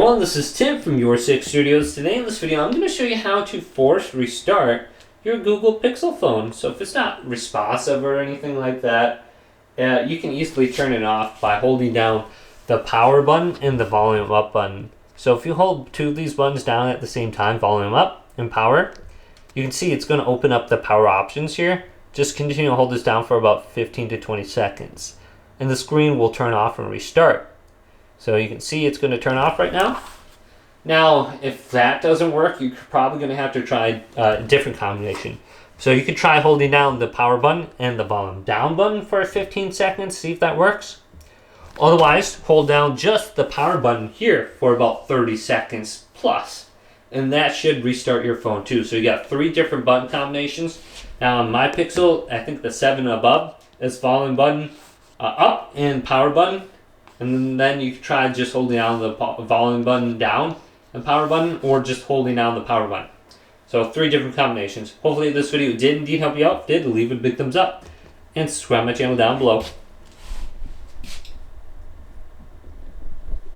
everyone, this is Tim from Your Six Studios. Today in this video I'm going to show you how to force restart your Google Pixel phone. So if it's not responsive or anything like that, you can easily turn it off by holding down the power button and the volume up button. So if you hold two of these buttons down at the same time, volume up and power, you can see it's going to open up the power options here. Just continue to hold this down for about 15 to 20 seconds and the screen will turn off and restart. So you can see it's going to turn off right now. Now, if that doesn't work, you're probably going to have to try a different combination. So you could try holding down the power button and the volume down button for 15 seconds, see if that works. Otherwise, hold down just the power button here for about 30 seconds plus. And that should restart your phone too. So you got 3 different button combinations. Now on my Pixel, I think the 7 above is volume button up and power button. And then you can try just holding down the volume button down and power button, or just holding down the power button. So 3 different combinations. Hopefully this video did indeed help you out. If it did, leave a big thumbs up and subscribe to my channel down below.